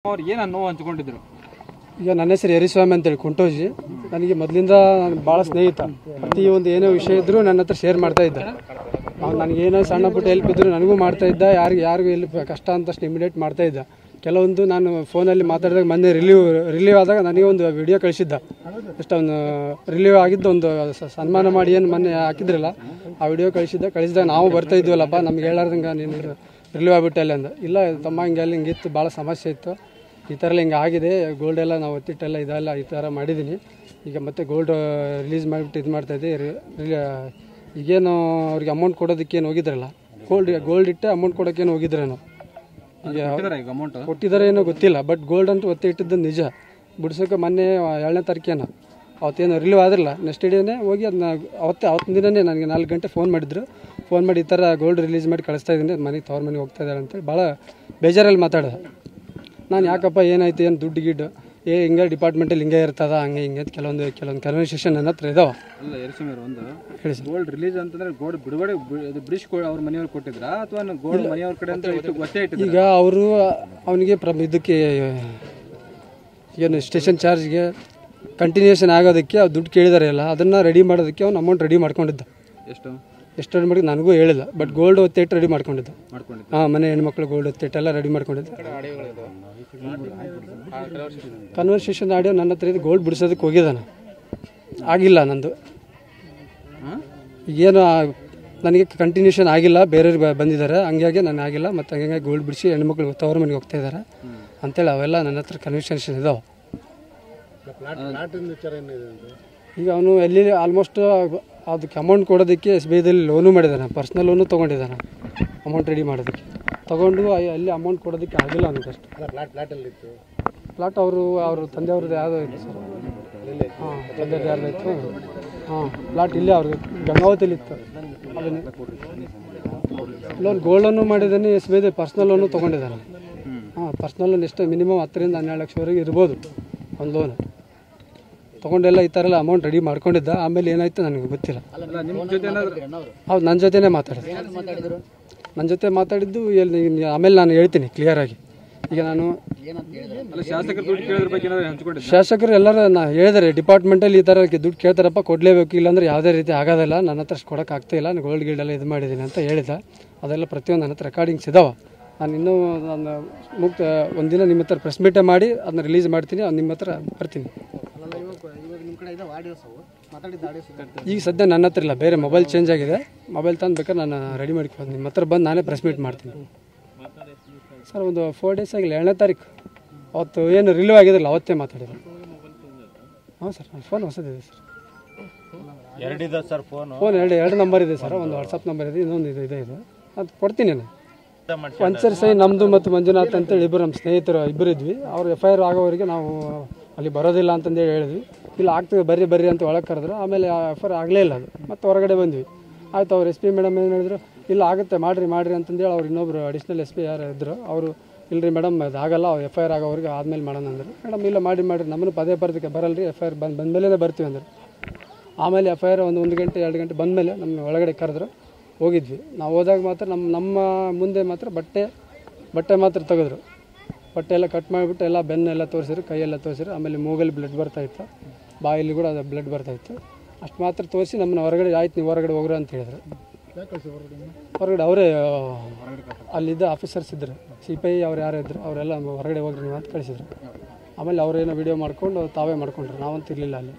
ಅವ್ರು ಏನು ನೋವು ಹಂಚ್ಕೊಂಡಿದ್ರು. ಈಗ ನನ್ನ ಹೆಸರು ಯರಿಸ್ವಾಮಿ ಅಂತೇಳಿ ಕುಂಟೋಜಿ. ನನಗೆ ಮೊದಲಿಂದ ಭಾಳ ಸ್ನೇಹಿತ. ಪ್ರತಿ ಒಂದು ಏನೋ ವಿಷಯ ಇದ್ದರೂ ನನ್ನ ಹತ್ರ ಶೇರ್ ಮಾಡ್ತಾ ಇದ್ದ. ನನಗೇನೋ ಸಣ್ಣ ಪುಟ್ಟ ಹೆಲ್ಪ್ ಇದ್ದರೂ ನನಗೂ ಮಾಡ್ತಾ ಇದ್ದ. ಯಾರಿಗೂ ಹೆಲ್ಪ್ ಕಷ್ಟ ಅಂತಷ್ಟು ಇಮಿಡಿಯೇಟ್ ಮಾಡ್ತಾ ಇದ್ದ. ಕೆಲವೊಂದು ನಾನು ಫೋನಲ್ಲಿ ಮಾತಾಡಿದಾಗ ಮೊನ್ನೆ ರಿಲೀವ್ ಆದಾಗ ನನಗೆ ಒಂದು ವಿಡಿಯೋ ಕಳಿಸಿದ್ದ. ಒಂದು ರಿಲೀವ್ ಆಗಿದ್ದು ಒಂದು ಸನ್ಮಾನ ಮಾಡಿ ಏನು ಮೊನ್ನೆ ಹಾಕಿದ್ರಲ್ಲ, ಆ ವಿಡಿಯೋ ಕಳಿಸಿದಾಗ ನಾವು ಬರ್ತಾ ಇದ್ವಲ್ಲಪ್ಪ, ನಮ್ಗೆ ಹೇಳಾರ್ದಂಗೆ ನೀನು ರಿಲೀವ್ ಆಗಿಬಿಟ್ಟಲ್ಲ ಅಂದ. ಇಲ್ಲ ತಮ್ಮ ಹಿಂಗೆಲ್ಲ ಹಿಂಗಿತ್ತು, ಭಾಳ ಸಮಸ್ಯೆ ಇತ್ತು, ಈ ಥರ ಎಲ್ಲ ಹಿಂಗೆ ಆಗಿದೆ, ಗೋಲ್ಡ್ ಎಲ್ಲ ನಾವು ಒತ್ತಿಟ್ಟೆಲ್ಲ ಇದೆಲ್ಲ ಈ ಥರ ಮಾಡಿದ್ದೀನಿ. ಈಗ ಮತ್ತೆ ಗೋಲ್ಡ್ ರಿಲೀಸ್ ಮಾಡಿಬಿಟ್ಟು ಇದು ಮಾಡ್ತಾಯಿದ್ದೆ. ಈಗೇನು ಅವ್ರಿಗೆ ಅಮೌಂಟ್ ಕೊಡೋದಕ್ಕೇನು ಹೋಗಿದ್ರಲ್ಲ, ಗೋಲ್ಡ್ ಇಟ್ಟೆ ಅಮೌಂಟ್ ಕೊಡೋಕ್ಕೇನು ಹೋಗಿದ್ರೇನು, ಈಗ ಅಮೌಂಟ್ ಕೊಟ್ಟಿದ್ದಾರೆ ಏನೋ ಗೊತ್ತಿಲ್ಲ. ಬಟ್ ಗೋಲ್ಡ್ ಅಂತೂ ಒತ್ತೆ ಇಟ್ಟಿದ್ದು ನಿಜ. ಬಿಡ್ಸೋಕೆ ಮೊನ್ನೆ 2ನೇ ತಾರೀಕೇನು ಅವತ್ತೇನು ರಿಲೀವ್ ಆದ್ರಲ್ಲ, ನೆಕ್ಸ್ಟ್ ಡೇನೇ ಹೋಗಿ ಅದನ್ನ ಅವತ್ತಿನ ದಿನವೇ ನನಗೆ 4 ಗಂಟೆ ಫೋನ್ ಮಾಡಿದ್ರು. ಫೋನ್ ಮಾಡಿ ಈ ಥರ ಗೋಲ್ಡ್ ರಿಲೀಸ್ ಮಾಡಿ ಕಳಿಸ್ತಾ ಇದ್ದೀನಿ, ಮನೆಗೆ ತವ್ರ ಮನೆಗೆ ಹೋಗ್ತಾ ಇದ್ದಾರೆ ಅಂತೇಳಿ ಭಾಳ ಬೇಜಾರಲ್ಲಿ ಮಾತಾಡಿದೆ. ನಾನು ಯಾಕಪ್ಪ ಏನಾಯ್ತು, ಏನು ದುಡ್ಡು ಗಿಡ್ಡು ಹಿಂಗೆ ಡಿಪಾರ್ಟ್ಮೆಂಟಲ್ಲಿ ಹಿಂಗೆ ಇರ್ತದ, ಹಂಗೆ ಹಿಂಗೆ ಕೆಲವೊಂದು ಕನ್ವರ್ಸೇಷನ್ ನನ್ನ ಹತ್ರ ಇದಾವೆ. ಅಲ್ಲ ಯರಿಸ್ವಾಮಿ, ಒಂದು ಗೋಲ್ಡ್ ರಿಲೀಸ್ ಅಂತಂದ್ರೆ ಗೋಲ್ಡ್ ಬಿಡುಗಡೆ ಬ್ರಿಟಿಷ್ ಅವ್ರ ಮನೆಯವ್ರು ಕೊಟ್ಟಿದ್ರ ಅಥವಾ ಗೋಲ್ಡ್ ಮನೆಯವ್ರ ಕಡೆ ಅಂತ ಗೊತ್ತೇ ಇಟ್ಟಿದ್ರು? ಈಗ ಅವರು ಅವನಿಗೆ ಇದಕ್ಕೆ ಏನು ಸ್ಟೇಷನ್ ಚಾರ್ಜ್ಗೆ ಕಂಟಿನ್ಯೂಷನ್ ಆಗೋದಕ್ಕೆ ಅವ್ರು ದುಡ್ಡು ಕೇಳಿದಾರೆ ಅಲ್ಲ, ಅದನ್ನು ರೆಡಿ ಮಾಡೋದಕ್ಕೆ ಅವ್ನು ಅಮೌಂಟ್ ರೆಡಿ ಮಾಡ್ಕೊಂಡಿದ್ದ. ಎಷ್ಟು ರೆಡಿ ಮಾಡಿ ನನಗೂ ಹೇಳಿಲ್ಲ. ಬಟ್ ಗೋಲ್ಡ್ ಒತ್ತಿಟ್ಟು ರೆಡಿ ಮಾಡ್ಕೊಂಡಿದ್ದ. ಹಾಂ, ಮನೆ ಹೆಣ್ಮಕ್ಳು ಗೋಲ್ಡ್ ಒತ್ತಿಟ್ಟೆಲ್ಲ ರೆಡಿ ಮಾಡ್ಕೊಂಡಿದ್ದ. ಕನ್ವರ್ಸೇಷನ್ ಆಡಿಯೋ ನನ್ನ ಹತ್ರ ಇದು. ಗೋಲ್ಡ್ ಬಿಡಿಸೋದಕ್ಕೆ ಹೋಗಿದ್ದಾನೆ, ಆಗಿಲ್ಲ ನಂದು. ಈಗೇನು ನನಗೆ ಕಂಟಿನ್ಯೂಷನ್ ಆಗಿಲ್ಲ, ಬೇರೆಯವ್ರಿಗೆ ಬಂದಿದ್ದಾರೆ, ಹಂಗಾಗಿ ನಾನು ಆಗಿಲ್ಲ. ಮತ್ತು ಹಂಗಾಗಿ ಗೋಲ್ಡ್ ಬಿಡಿಸಿ ಹೆಣ್ಮಕ್ಳು ತವ್ರ ಮನೆಗೆ ಹೋಗ್ತಾ ಇದ್ದಾರೆ ಅಂತೇಳಿ ಅವೆಲ್ಲ ನನ್ನ ಹತ್ರ ಕನ್ವರ್ಸೇಷನ್ ಇದಾವೆ. ಈಗ ಅವನು ಎಲ್ಲಿ ಆಲ್ಮೋಸ್ಟ್ ಅದಕ್ಕೆ ಅಮೌಂಟ್ ಕೊಡೋದಕ್ಕೆ SBI ದಲ್ಲಿ ಲೋನು ಮಾಡಿದ್ದಾನೆ, ಪರ್ಸ್ನಲ್ ಲೋನು ತೊಗೊಂಡಿದ್ದಾನೆ ಅಮೌಂಟ್ ರೆಡಿ ಮಾಡೋದಕ್ಕೆ. ತೊಗೊಂಡು ಅಲ್ಲಿ ಅಮೌಂಟ್ ಕೊಡೋದಕ್ಕೆ ಆಗಿಲ್ಲ ನನಗಷ್ಟು. ಪ್ಲಾಟ್ ಅವ್ರ ತಂದೆಯವ್ರದ್ದು ಯಾವುದೋ ಇತ್ತು ಸರ್. ಹಾಂ, ತಂದೆಯವ್ರದ್ದು ಯಾರ್ದು ಇತ್ತು. ಹಾಂ, ಪ್ಲಾಟ್ ಇಲ್ಲೇ ಅವ್ರಿಗೆ ಗಂಗಾವತಿಲಿ ಇತ್ತು. ಅದನ್ನೇ ಲೋನ್ ಗೋಲ್ಡ್ ಲೋನು ಮಾಡಿದ್ದಾನೆ, SBI ಪರ್ಸ್ನಲ್ ಲೋನು ತೊಗೊಂಡಿದ್ದಾನೆ. ಹಾಂ, ಪರ್ಸ್ನಲ್ ಲೋನ್ ಎಷ್ಟು ಮಿನಿಮಮ್ 10 ರಿಂದ 12 ಲಕ್ಷವರೆಗೆ ಇರ್ಬೋದು ಒಂದು ಲೋನ್. ತೊಗೊಂಡೆಲ್ಲ ಈ ಥರ ಎಲ್ಲ ಅಮೌಂಟ್ ರೆಡಿ ಮಾಡ್ಕೊಂಡಿದ್ದ. ಆಮೇಲೆ ಏನಾಯ್ತು ನನಗೆ ಗೊತ್ತಿಲ್ಲ. ಹೌದು, ನನ್ನ ಜೊತೆನೇ ಮಾತಾಡಿದೆ. ನನ್ನ ಜೊತೆ ಮಾತಾಡಿದ್ದು ಆಮೇಲೆ ನಾನು ಹೇಳ್ತೀನಿ ಕ್ಲಿಯರಾಗಿ. ಈಗ ನಾನು ಶಾಸಕರು ಎಲ್ಲರೂ ಹೇಳಿದ್ದಾರೆ, ಡಿಪಾರ್ಟ್ಮೆಂಟಲ್ಲಿ ಈ ಥರ ದುಡ್ಡು ಕೇಳ್ತಾರಪ್ಪ, ಕೊಡಲೇಬೇಕು, ಇಲ್ಲಾಂದ್ರೆ ಯಾವುದೇ ರೀತಿ ಆಗೋದಿಲ್ಲ, ನನ್ನ ಹತ್ರ ಅಷ್ಟು ಕೊಡೋಕ್ಕಾಗ್ತಾಯಿಲ್ಲ, ನಾನು ಗೋಲ್ಡ್ ಗಿಲ್ಡೆಲ್ಲ ಇದು ಮಾಡಿದ್ದೀನಿ ಅಂತ ಹೇಳಿದ. ಅದೆಲ್ಲ ಪ್ರತಿಯೊಂದು ನನ್ನ ಹತ್ರ ರೆಕಾರ್ಡಿಂಗ್ಸ್ ಇದಾವೆ. ನಾನು ಇನ್ನೂ ಒಂದಿನ ನಿಮ್ಮ ಹತ್ರ ಪ್ರೆಸ್ ಮೀಟೇ ಮಾಡಿ ಅದನ್ನ ರಿಲೀಸ್ ಮಾಡ್ತೀನಿ, ನಿಮ್ಮ ಹತ್ರ ಬರ್ತೀನಿ. ಈಗ ಸದ್ಯ ನನ್ನ ಹತ್ರ ಇಲ್ಲ, ಬೇರೆ ಮೊಬೈಲ್ ಚೇಂಜ್ ಆಗಿದೆ. ಮೊಬೈಲ್ ತಂದು ಬೇಕಾದ್ರೆ ನಾನು ರೆಡಿ ಮಾಡ್ಕೊಂಡು ನಿಮ್ಮ ಹತ್ರ ಬಂದು ನಾನೇ ಪ್ರೆಸ್ ಮೀಟ್ ಮಾಡ್ತೀನಿ ಸರ್. ಒಂದು 4 ಡೇಸ್ ಆಗಿಲ್ಲ, 2ನೇ ತಾರೀಕು ಅವತ್ತು ಏನು ರಿಲೀವ್ ಆಗಿದ್ರಲ್ಲ, ಅವತ್ತೇ ಮಾತಾಡಿದ್ರು. ಹಾಂ ಸರ್, ನನ್ನ ಫೋನ್ ಹೊಸದಿದೆ ಸರ್. ಫೋನ್ ಎರಡು ನಂಬರ್ ಇದೆ ಸರ್. ಒಂದು ವಾಟ್ಸಪ್ ನಂಬರ್ ಇದೆ, ಇನ್ನೊಂದು ಇದೆ. ಅದು ಕೊಡ್ತೀನಿ ನಾನು. ಪಂಚರ್ ಸೈ ನಮ್ಮದು ಮತ್ತು ಮಂಜುನಾಥ್ ಅಂತೇಳಿ ಇಬ್ಬರು ನಮ್ಮ ಸ್ನೇಹಿತರು ಇಬ್ಬರು ಇದ್ವಿ. ಅವರು FIR ಆಗೋವರೆಗೆ ನಾವು ಅಲ್ಲಿ ಬರೋದಿಲ್ಲ ಅಂತಂದೇಳಿ ಹೇಳಿದ್ವಿ. ಇಲ್ಲ ಆಗ್ತದೆ ಬರ್ರಿ ಅಂತ ಒಳಗೆ ಕರೆದ್ರು. ಆಮೇಲೆ FIR ಆಗಲೇ ಇಲ್ಲ, ಅದು ಮತ್ತೆ ಹೊರಗಡೆ ಬಂದ್ವಿ. ಆಯ್ತು, ಅವ್ರು SP ಮೇಡಮ್ ಏನು ಹೇಳಿದ್ರು, ಇಲ್ಲ ಆಗುತ್ತೆ ಮಾಡ್ರಿ ಅಂತಂದೇಳಿ ಅವ್ರು ಇನ್ನೊಬ್ರು ಅಡಿಷ್ನಲ್ SP ಯಾರು ಇದ್ದರು, ಅವರು ಇಲ್ಲರಿ ಮೇಡಮ್ ಅದು ಆಗಲ್ಲ, ಅವ್ರು FIR ಆಗೋವರೆಗೆ ಆದಮೇಲೆ ಮಾಡೋಣ ಅಂದರು. ಮೇಡಮ್ ಇಲ್ಲ ಮಾಡ್ರಿ ನಮ್ಮನ್ನು ಪದೇ ಬರಲ್ರಿ, FIR ಬಂದಮೇಲೆ ಬರ್ತೀವಿ ಅಂದರು. ಆಮೇಲೆ FIR ಒಂದು ಗಂಟೆ 2 ಗಂಟೆ ಬಂದಮೇಲೆ ನಮ್ಮ ಒಳಗಡೆ ಕರೆದ್ರು, ಹೋಗಿದ್ವಿ. ನಾವು ಹೋದಾಗ ಮಾತ್ರ ನಮ್ಮ ಮುಂದೆ ಮಾತ್ರ ಬಟ್ಟೆ ಮಾತ್ರ ತೆಗೆದ್ರು. ಬಟ್ಟೆ ಎಲ್ಲ ಕಟ್ ಮಾಡಿಬಿಟ್ಟು ಎಲ್ಲ ಬೆನ್ನೆಲ್ಲ ತೋರಿಸಿದ್ರು, ಕೈಯೆಲ್ಲ ತೋರಿಸಿದ್ರು. ಆಮೇಲೆ ಮೂಗಲ್ಲಿ ಬ್ಲಡ್ ಬರ್ತಾಯಿತ್ತು, ಬಾಯಲ್ಲಿ ಕೂಡ ಅದು ಬ್ಲಡ್ ಬರ್ತಾಯಿತ್ತು. ಅಷ್ಟು ಮಾತ್ರ ತೋರಿಸಿ ನಮ್ಮನ್ನ ಹೊರಗಡೆ, ಆಯ್ತು ನೀವು ಹೊರಗಡೆ ಹೋಗ್ರು ಅಂತ ಹೇಳಿದ್ರು. ಹೊರಗಡೆ ಅವರೇ ಅಲ್ಲಿದ್ದ ಆಫೀಸರ್ಸ್ ಇದ್ದರು, CPI ಅವ್ರು ಯಾರು ಇದ್ದರು, ಅವರೆಲ್ಲ ಹೊರಗಡೆ ಹೋಗ್ರಿ ನೀವು ಅಂತ ಕಳಿಸಿದ್ರು. ಆಮೇಲೆ ಅವರೇನೋ ವಿಡಿಯೋ ಮಾಡ್ಕೊಂಡು ತಾವೇ ಮಾಡ್ಕೊಂಡ್ರು, ನಾವಂತೂ ಇರಲಿಲ್ಲ ಅಲ್ಲಿ.